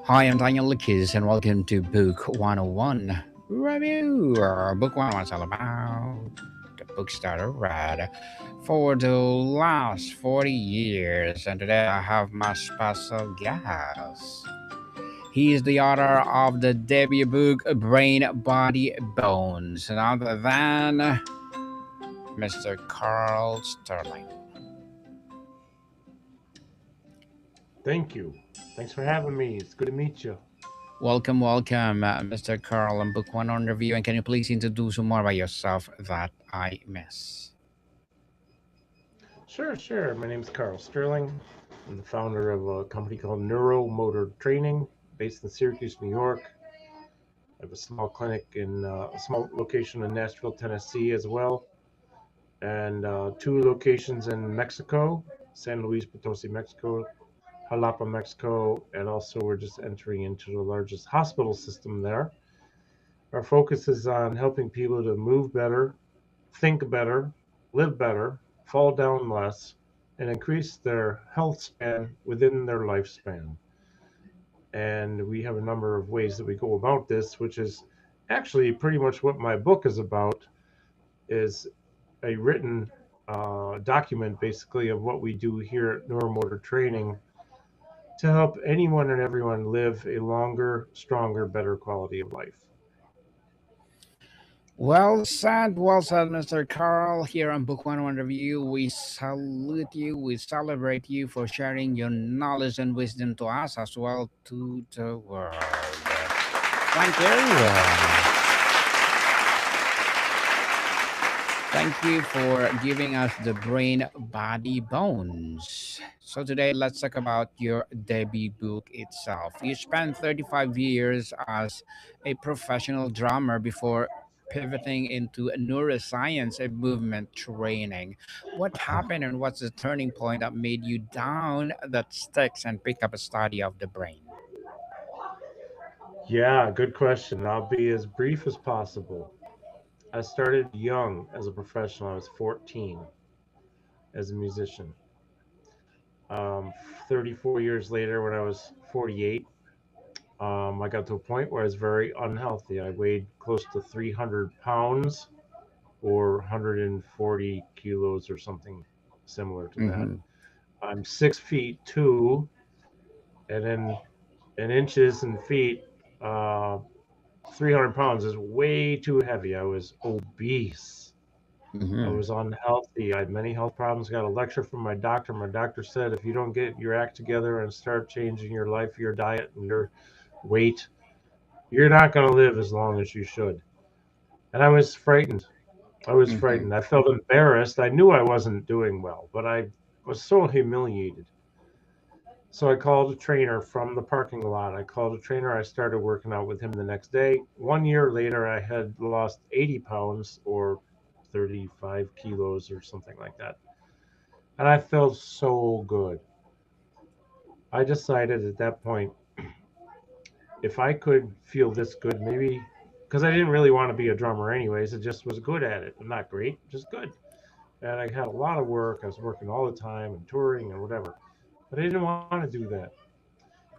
Hi, I'm Daniel Lucas, and welcome to Book 101 Review. Book 101 is all about the books that I read for the last 40 years. And today I have my special guest. He is the author of the debut book Brain, Body, Bones, none other than Mr. Karl Sterling. Thank you. Thanks for having me. It's good to meet you. Welcome, Mr. Carl, on Book One on Review. And can you please introduce more about yourself that I miss? Sure. My name's Karl Sterling. I'm the founder of a company called Neuromotor Training based in Syracuse, New York. I have a small clinic in a small location in Nashville, Tennessee as well, and two locations in Mexico, San Luis Potosi, Mexico, Jalapa, Mexico, and also we're just entering into the largest hospital system there. Our focus is on helping people to move better, think better, live better, fall down less, and increase their health span within their lifespan. And we have a number of ways that we go about this, which is actually pretty much what my book is about, is a written document basically of what we do here at Neuromotor Training to help anyone and everyone live a longer, stronger, better quality of life. Well said, Mr. Carl. Here on Book One Review, we salute you, we celebrate you for sharing your knowledge and wisdom to us as well to the world. Thank you. Thank you for giving us the brain, body, bones. So today, let's talk about your debut book itself. You spent 35 years as a professional drummer before pivoting into neuroscience and movement training. What happened, and what's the turning point that made you down that sticks and pick up a study of the brain? Yeah, good question. I'll be as brief as possible. I started young as a professional. I was 14 as a musician. 34 years later, when I was 48, I got to a point where I was very unhealthy. I weighed close to 300 pounds or 140 kilos or something similar to that. Hmm. I'm 6 feet two, and then in inches and feet, uh, 300 pounds is way too heavy. I was obese. I Hmm. was unhealthy. I had many health problems. Got a lecture from my doctor. My doctor said if you don't get your act together and start changing your life, your diet, and your weight, you're not going to live as long as you should. And I was frightened. I was Hmm. frightened. I felt embarrassed. I knew I wasn't doing well, but I was so humiliated. So I called a trainer from the parking lot. I called a trainer. I started working out with him the next day. 1 year later, I had lost 80 pounds or 35 kilos or something like that. And I felt so good. I decided at that point, if I could feel this good, maybe because I didn't really want to be a drummer anyways, I just was good at it. I'm not great, just good. And I had a lot of work. I was working all the time and touring and whatever. But I didn't want to do that.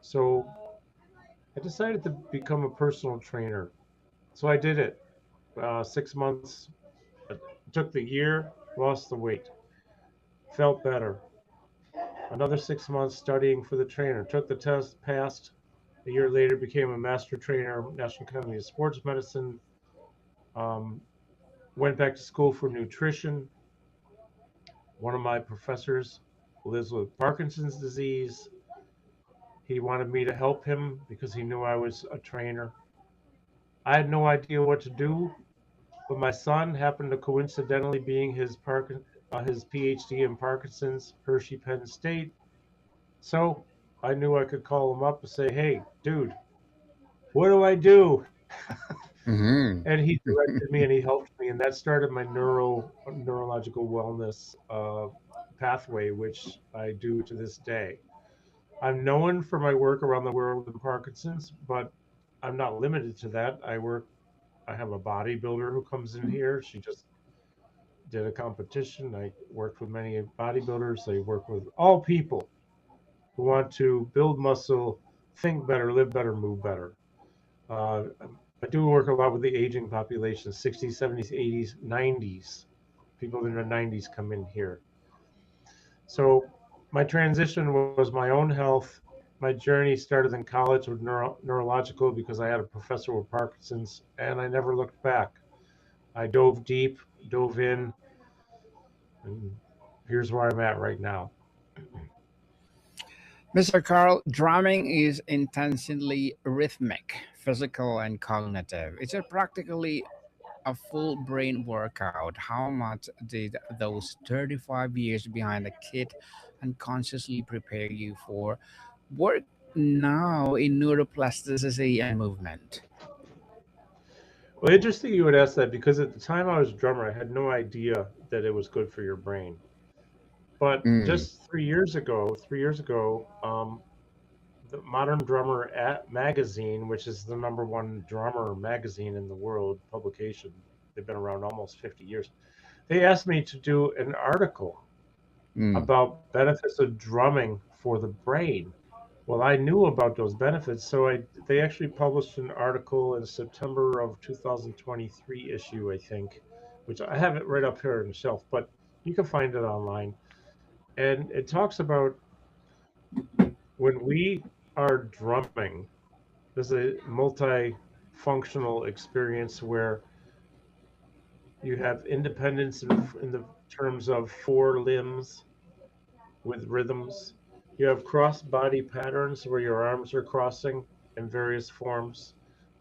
So I decided to become a personal trainer. So I did it. 6 months. It took the year, lost the weight, felt better. Another 6 months studying for the trainer. Took the test, passed. A year later, became a master trainer, National Academy of Sports Medicine. Um, Went back to school for nutrition. One of my professors lives with Parkinson's disease. He wanted me to help him because he knew I was a trainer. I had no idea what to do, but my son happened to coincidentally being his PhD in Parkinson's, Hershey Penn State. So I knew I could call him up and say, "Hey, dude, what do I do?" Hmm. And he directed me and he helped me, and that started my neurological wellness pathway, which I do to this day. I'm known for my work around the world in Parkinson's, but I'm not limited to that. I have a bodybuilder who comes in here. She just did a competition. I worked with many bodybuilders. I work with all people who want to build muscle think better, live better, move better. Uh, I do work a lot with the aging population, 60s, 70s, 80s, 90s. People in their 90s come in here. So my transition was my own health. My journey started in college with neurological because I had a professor with Parkinson's, and I never looked back. I dove deep, dove in, and here's where I'm at right now. Mr. Carl, drumming is intensely rhythmic, physical, and cognitive. It's a practically a full brain workout. How much did those 35 years behind the kit unconsciously prepare you for work now in neuroplasticity and movement? Well, interesting you would ask that because at the time I was a drummer, I had no idea that it was good for your brain. But Mm, just 3 years ago, the Modern Drummer magazine, which is the number one drummer magazine in the world publication, they've been around almost 50 years. They asked me to do an article mm. about benefits of drumming for the brain. Well, I knew about those benefits, so they actually published an article in September of 2023 issue, I think, which I have it right up here on the shelf, but you can find it online. And it talks about when we are drumming, there's a multi-functional experience where you have independence in the terms of four limbs with rhythms. You have cross body patterns where your arms are crossing in various forms.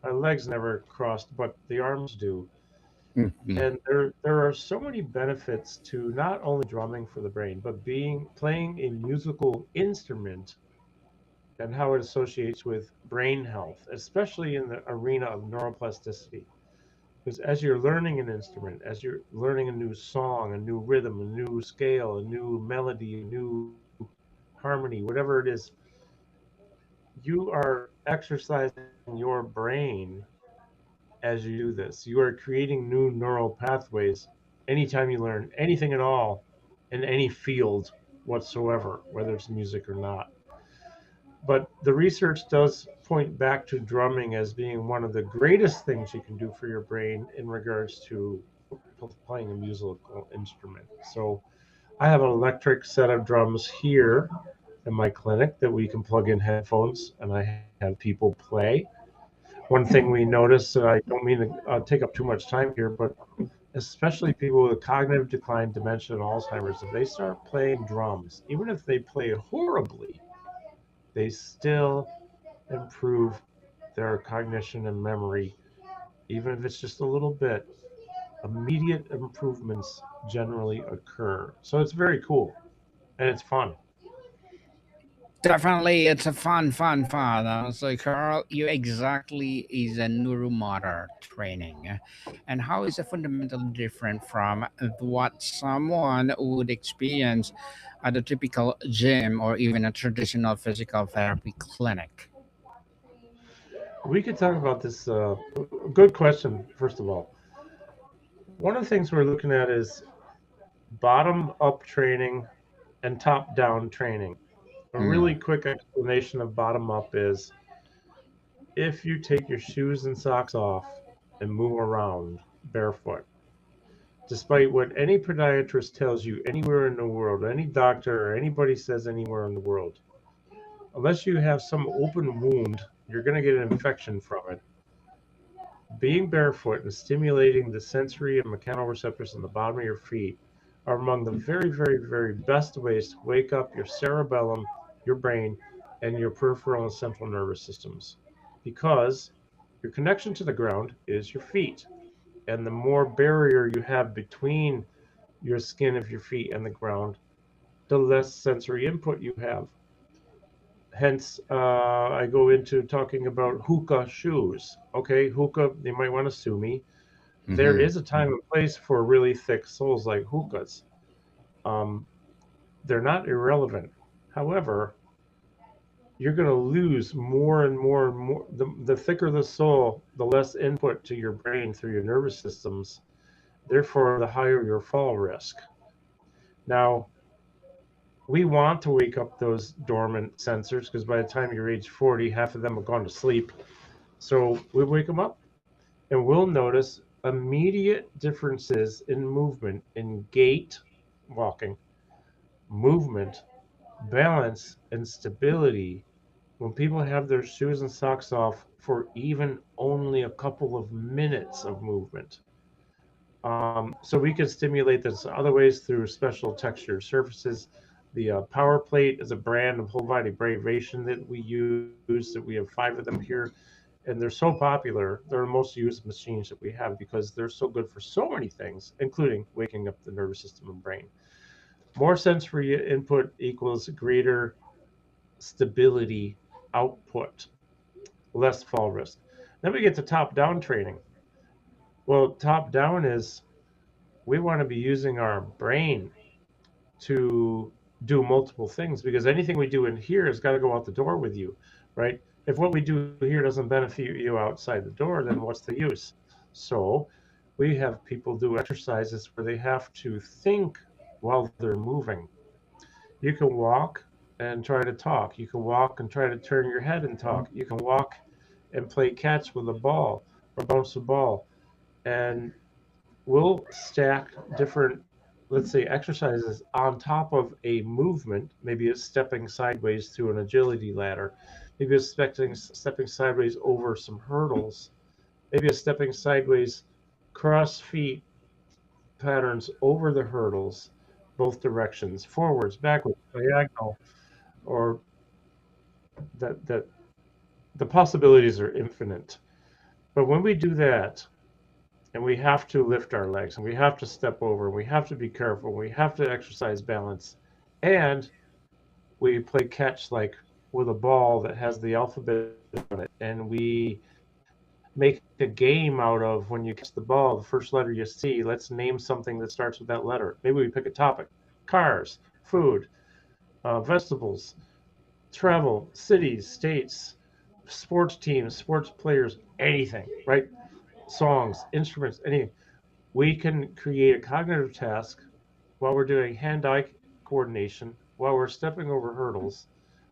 My legs never crossed, but the arms do. Mhm. And there are so many benefits to not only drumming for the brain, but being playing a musical instrument and how it associates with brain health, especially in the arena of neuroplasticity. Because as you're learning an instrument, as you're learning a new song, a new rhythm, a new scale, a new melody, a new harmony, whatever it is, you are exercising your brain as you do this. You are creating new neural pathways anytime you learn anything at all in any field whatsoever, whether it's music or not. But the research does point back to drumming as being one of the greatest things you can do for your brain in regards to playing a musical instrument. So I have an electric set of drums here in my clinic that we can plug in headphones and I have people play. One thing we notice, I don't mean to take up too much time here, but especially people with cognitive decline, dementia, and Alzheimer's, if they start playing drums, even if they play horribly, they still improve their cognition and memory, even if it's just a little bit. Immediate improvements generally occur. So it's very cool and it's fun. Definitely, it's a fun. So, Carl, you exactly is a neuromotor training, and how is it fundamentally different from what someone would experience at a typical gym or even a traditional physical therapy clinic? We could talk about this. Good question, first of all. One of the things we're looking at is bottom up training and top down training. A Mm, really quick explanation of bottom up is if you take your shoes and socks off and move around barefoot, despite what any podiatrist tells you anywhere in the world, any doctor or anybody says anywhere in the world, unless you have some open wound, you're going to get an infection from it. Being barefoot and stimulating the sensory and mechanoreceptors receptors on the bottom of your feet are among the very best ways to wake up your cerebellum, your brain, and your peripheral and central nervous systems. Because your connection to the ground is your feet. And the more barrier you have between your skin of your feet and the ground, the less sensory input you have. Hence, I go into talking about hookah shoes. Okay, hookah, they might want to sue me. There hmm is a time and place for really thick soles like hookahs. Um, they're not irrelevant. However, you're going to lose more and more and more. The thicker the sole, the less input to your brain through your nervous systems. Therefore, the higher your fall risk. Now, we want to wake up those dormant sensors because by the time you're age 40, half of them have gone to sleep. So we wake them up and we'll notice immediate differences in movement, in gait, walking, movement, balance, and stability when people have their shoes and socks off for even only a couple of minutes of movement. So we can stimulate this other ways through special textured surfaces. The Power Plate is a brand of whole body abbreviation that we use. That we have 5 of them here, and they're so popular. They're the most used machines that we have because they're so good for so many things, including waking up the nervous system and brain. More sensory input equals greater stability output, less fall risk. Then we get to top down training. Well, top down is we want to be using our brain to do multiple things because anything we do in here has got to go out the door with you, right? If what we do here doesn't benefit you outside the door, then what's the use? So we have people do exercises where they have to think while they're moving. You can walk and try to talk. You can walk and try to turn your head and talk. You can walk and play catch with a ball or bounce a ball. And we'll stack different, let's say, exercises on top of a movement. Maybe it's stepping sideways through an agility ladder. Maybe it's stepping sideways over some hurdles. Maybe it's stepping sideways cross feet patterns over the hurdles, both directions, forwards, backwards, diagonal, or that the possibilities are infinite. But when we do that, and we have to lift our legs, and we have to step over, and we have to be careful, and we have to exercise balance, and we play catch like with a ball that has the alphabet on it, and we make a game out of when you catch the ball, the first letter you see, let's name something that starts with that letter. Maybe we pick a topic: cars, food, vegetables, travel, cities, states, sports teams, sports players, anything, right? Songs, instruments, anything. We can create a cognitive task while we're doing hand-eye coordination, while we're stepping over hurdles,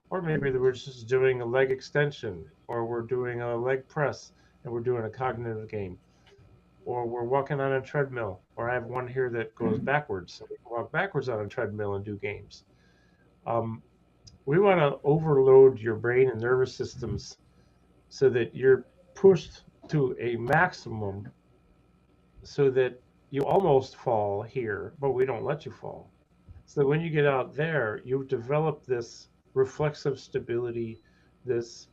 or maybe we're just doing a leg extension, or we're doing a leg press, and we're doing a cognitive game, or we're walking on a treadmill, or I have one here that goes backwards, so we can walk backwards on a treadmill and do games. Um, we want to overload your brain and nervous systems so that you're pushed to a maximum so that you almost fall here, but we don't let you fall. So that when you get out there, you've developed this reflexive stability, this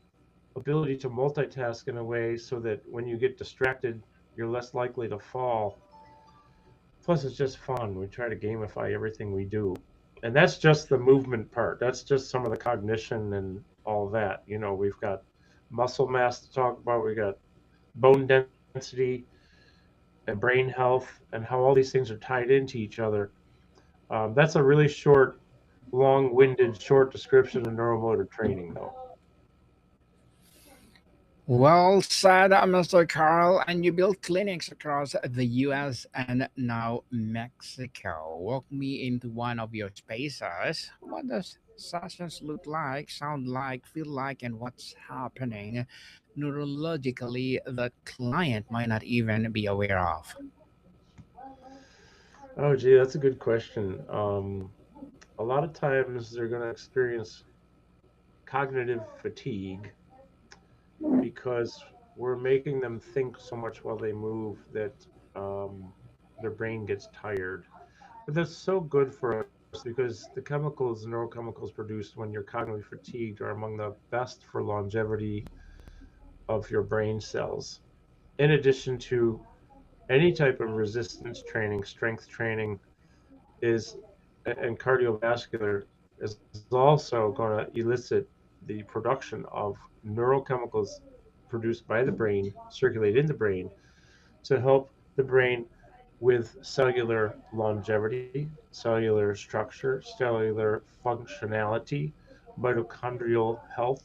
ability to multitask in a way so that when you get distracted, you're less likely to fall. Plus, it's just fun. We try to gamify everything we do. And that's just the movement part. That's just some of the cognition and all that. You know, we've got muscle mass to talk about, we got bone density and brain health, and how all these things are tied into each other. That's a really short, long winded, short description of neuromotor training, though. Well said, Mr. Carl. And you build clinics across the US and now Mexico. Walk me into one of your spaces. What does sessions look like, sound like, feel like, and what's happening neurologically that client might not even be aware of? Oh, gee, that's a good question. A lot of times they're going to experience cognitive fatigue because we're making them think so much while they move that um, their brain gets tired. But that's so good for us because the chemicals, neurochemicals produced when you're cognitively fatigued are among the best for longevity of your brain cells. In addition to any type of resistance training, strength training is and cardiovascular is also going to elicit the production of neurochemicals produced by the brain, circulate in the brain to help the brain with cellular longevity, cellular structure, cellular functionality, mitochondrial health,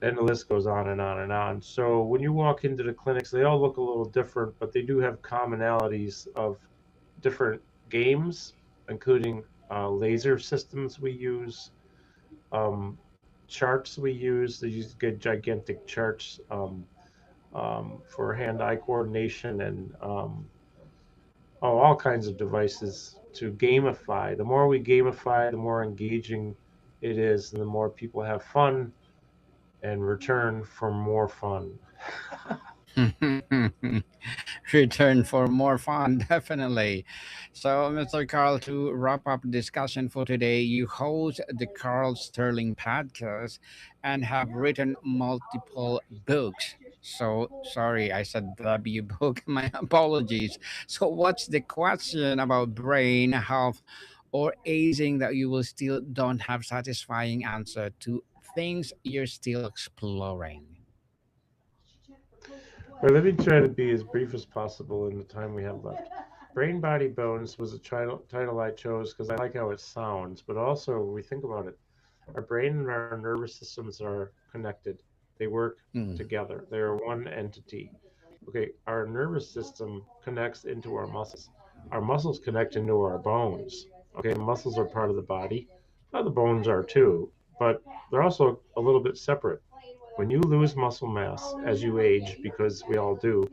and the list goes on and on and on. So when you walk into the clinics, they all look a little different, but they do have commonalities of different games, including laser systems we use, um, charts we use. These good gigantic charts for hand-eye coordination and all kinds of devices to gamify. The more we gamify, the more engaging it is, and the more people have fun and return for more fun. Return for more fun, definitely. So, Mr. Carl, to wrap up discussion for today, you host the Carl Sterling podcast and have written multiple books. So sorry, I said W book. My apologies. So, what's the question about brain health or aging that you will still don't have satisfying answer to things you're still exploring? Well, let me try to be as brief as possible in the time we have left. Brain, Body, Bones was a title I chose because I like how it sounds, but also when we think about it, our brain and our nervous systems are connected. They work Mm, together. They are one entity. Okay, our nervous system connects into our muscles. Our muscles connect into our bones. Okay, muscles are part of the body. The bones are too, but they're also a little bit separate. When you lose muscle mass as you age, because we all do,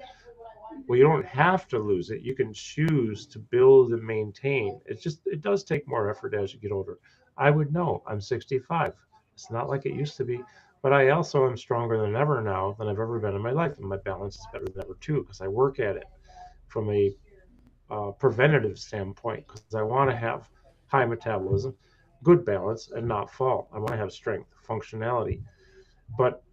well, you don't have to lose it. You can choose to build and maintain. It does take more effort as you get older. I would know. I'm 65. It's not like it used to be, but I also am stronger than ever now than I've ever been in my life, and my balance is better than ever too because I work at it from a preventative standpoint because I want to have high metabolism, good balance, and not fall. I want to have strength, functionality, but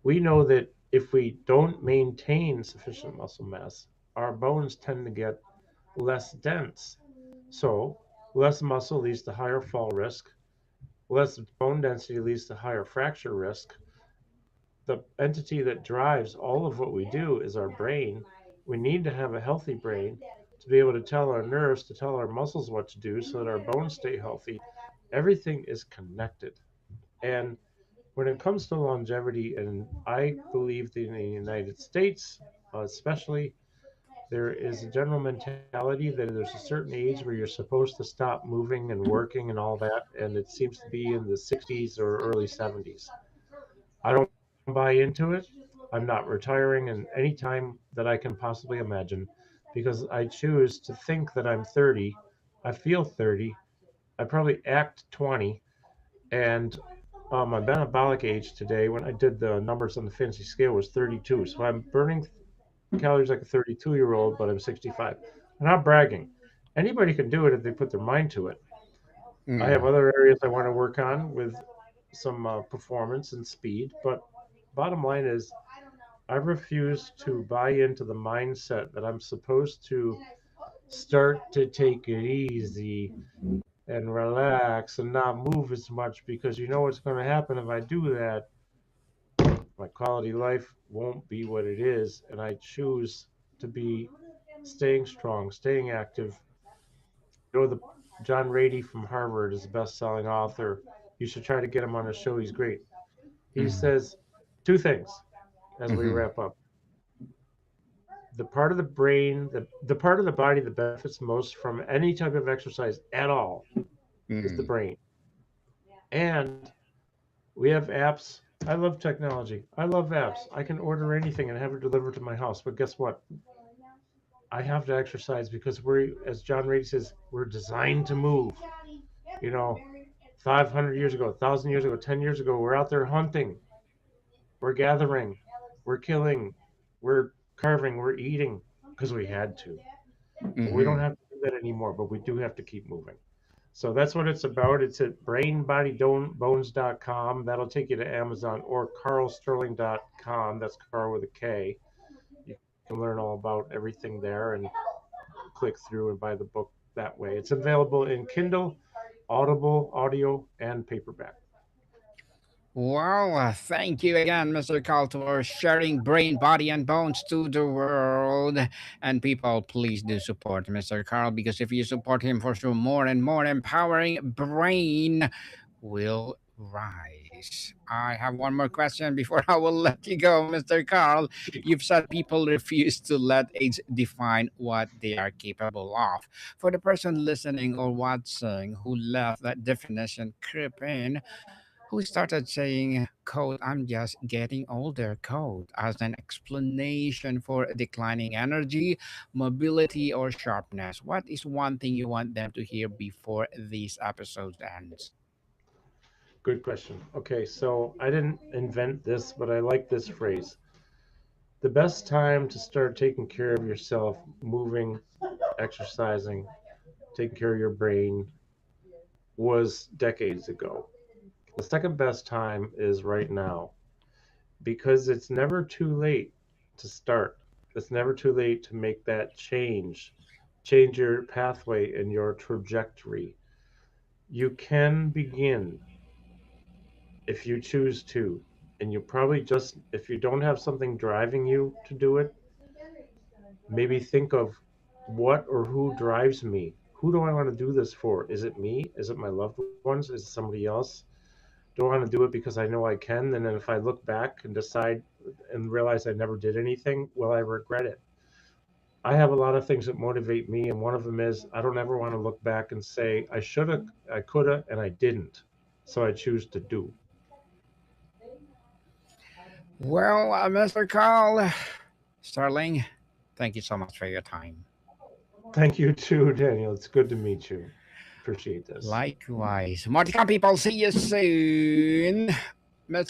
we know that if we don't maintain sufficient muscle mass, our bones tend to get less dense. So, less muscle leads to higher fall risk, less bone density leads to higher fracture risk. The entity that drives all of what we do is our brain. We need to have a healthy brain to be able to tell our nerves, to tell our muscles what to do so that our bones stay healthy. Everything is connected. And when it comes to longevity, and I believe that in the United States, especially, there is a general mentality that there's a certain age where you're supposed to stop moving and working and all that, and it seems to be in the 60s or early 70s. I don't buy into it. I'm not retiring in any time that I can possibly imagine because I choose to think that I'm 30. I feel 30. I probably act 20, and my metabolic age today, when I did the numbers on the fancy scale, was 32. So I'm burning calories like a 32-year-old, but I'm 65. I'm not bragging. Anybody can do it if they put their mind to it. I have mm, other areas I want to work on with some performance and speed, but bottom line is I refuse to buy into the mindset that I'm supposed to start to take it easy and relax and not move as much because you know what's going to happen if I do that? My quality life won't be what it is, and I choose to be staying strong, staying active. You know, the John Rady from Harvard is a best-selling author. You should try to get him on a show. He's great. He mm, says two things as we mhm, wrap up. The part of the brain, the part of the body that benefits most from any type of exercise at all is the mm, brain. And we have apps. I love technology. I love apps. I can order anything and have it delivered to my house. But guess what? I have to exercise because as John Reed says, we're designed to move. You know, 500 years ago, 1,000 years ago, 10 years ago, we're out there hunting, we're gathering, we're killing, we're carving, we're eating because we had to. Well, we don't mhm. have to do that anymore, but we do have to keep moving. So that's what it's about. It's at brainbodybones.com. That'll take you to Amazon or carlsterling.com. That's Carl with a K. You can learn all about everything there and click through and buy the book that way. It's available in Kindle, Audible, audio, and paperback. Well, thank you again, Mr. Carl, for sharing brain, body, and bones to the world. And people, please do support Mr. Carl because if you support him for sure, more and more empowering brain will Right. I have one more question before I will let you go, Mr. Carl. You've said people refuse to let age define what they are capable of. For the person listening or watching who let that definition creep in, who started saying, "Code, I'm just getting older," code, as an explanation for declining energy, mobility, or sharpness, what is one thing you want them to hear before this episode ends? Good question. Okay, so I didn't invent this, but I like this phrase. The best time to start taking care of yourself, moving, exercising, taking care of your brain, was decades ago. The second best time is right now because it's never too late to start. It's never too late to make that change your pathway and your trajectory. You can begin if you choose to. And you probably just, if you don't have something driving you to do it, maybe think of what or who drives me. Who do I want to do this for? Is it me? Is it my loved ones? Is it somebody else? Do I want to do it because I know I can? And then if I look back and decide and realize I never did anything, will I regret it? I have a lot of things that motivate me, and one of them is I don't ever want to look back and say I should have, I could have, and I didn't. So I choose to do. Well, Mr. Carl Sterling, thank you so much for your time. Thank you too, Daniel. It's good to meet you. Appreciate this. Likewise. More to come, people. See you soon.